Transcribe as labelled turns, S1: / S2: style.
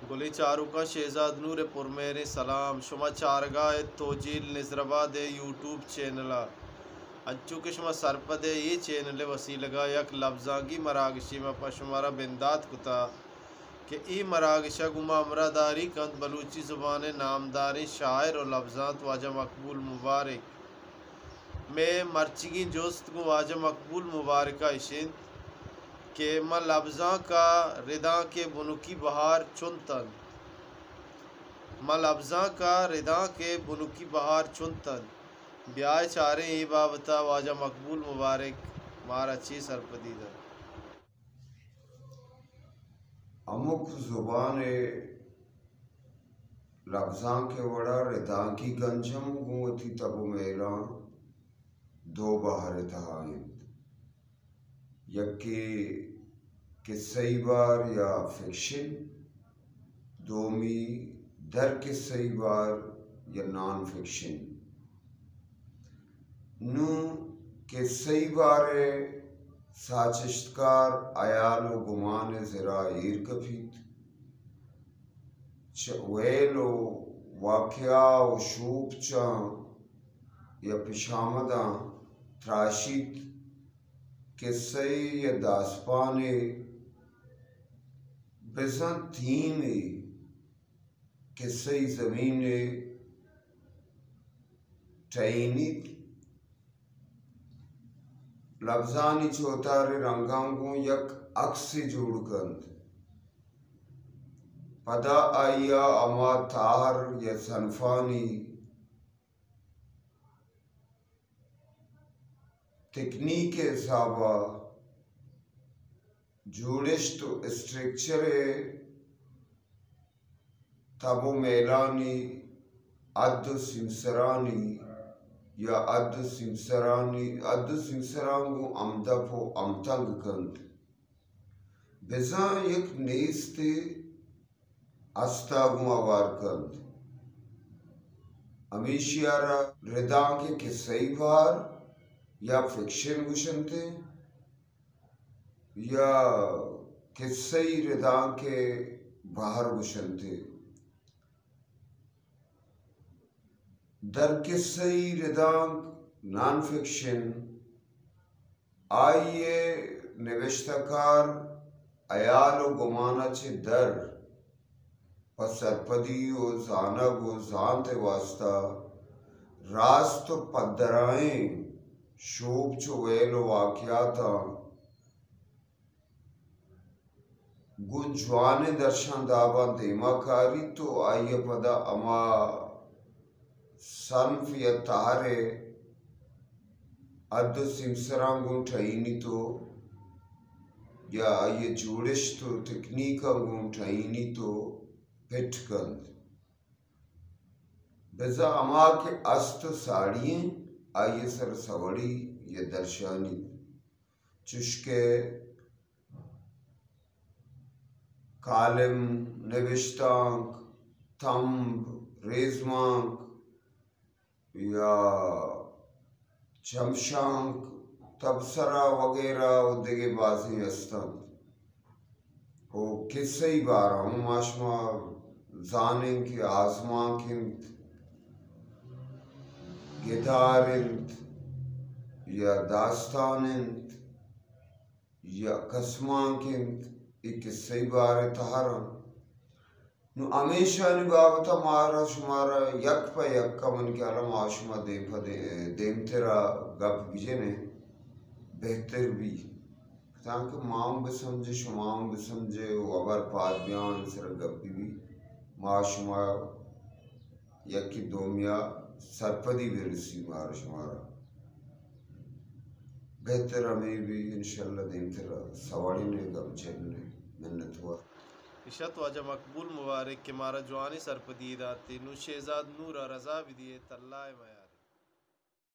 S1: गुली चारुका शहजाद नूर पुरमेर सलाम शुमा चारगाह तोजील नजराबाद यूट्यूब चैनल अच्छू के शुमा सरपदे ये चैनल वसीलगा यक लफ्जांगी मरागशी में पशुमारा बिंदात कुता कि ई मरागशा गुमा अमरादारी कंद बलूची ज़ुबान नामदारी शायर और लफ्जात वाजा मकबूल मुबारक में मर्चिगी जोस्त को वाजा मकबूल मुबारक इशिंद के म लफ्ज़ा का रिदा के बुनुकी बहार चुनतन म लफ्ज़ा का रिदा के बुनुकी बहार चुनतन ब्याह चारे ई बाबता वाजा मकबूल मुबारक मार अच्छी सरपदीदा
S2: अमुक ज़ुबान लफ्ज़ां के वड़ा रिदा की गंजम गुमती तब मेरा दो बाहर तहाइंद यक्की किस्सई बार या फिक्शन दोमी दर किस्सई बार या नॉन फिक्शन नू किस्सई बारे साचिश्तकार अयाल व गुमान ज़राइर कफीत वेलो वाक़या व शूप चा या पिशामदा त्राशित किस्से या दासपाने बेसन थीमे किस्से ज़मीने टैनित लफ्ज़ानी चौतारे रंगांगों यक अक्स जोड़कंद पदा आया अमा तार या सनफानी तकनीक साबा जोड़िश तो स्ट्रक्चर तबो मेलानी अद्दु सिमसरानी या अद्दु सिमसरांगु अमदफो अमतंग कंद बेजा एक नेस्ते अस्तागु आवार कंद अमीशियारा रिदा के सही बार या फिक्शन गुशनते या किस्सई रिदा के बाहर गुशनते दर किस्सई रिदांग नॉन फिक्शन आइए निविश्तकार अयाल व गुमाना चे दर पसरपदी व जानब व जानते वास्ता रास्त पदराएं शोभ चुवेल वाक्याता गुंजवाने दर्शन दावा देमाकारी तो आइए पदा अमा सन्फ या तारे अद्दु सिमसरांगु ठईनी तो या ये जोड़िश तो तकनीकांगु ठईनी तो पिटकंद बेजा अमा के अस्त साड़ियां आइए सर सवड़ी या दर्शानी चुश्के कालिम निविष्टांक थंब रेजमांक या चमशांक तबसरा वगैरह उद्देगे बाजी अस्तं ओ किस्सई बारा हूँ माशमा जानें कि आज़मां किंत गिदारिंत या दास्तानिंत या कसमां किंत एक किस्सई बारे तहारं नु हमेशा निभावता मारा शुमारा यक प यक का मन क्या रहा माशुमा देम तेरा गप बिजने बेहतर भी ताकि माम बसमझे शुमाम बसमझे वबर पाद बयान सर गप भी माशुमा यकी दोमिया सरपदी भी रसी मारा शुमारा बेहतर हमें भी इंशाल्लाह देम तेरा सवारी ने गप चलने मिन्नत हुआ
S1: इशत वाजा मकबूल मुबारक के मारा जवानी सरपदीदा तीनू शहजाद नूर रजा भी दिए तल्ला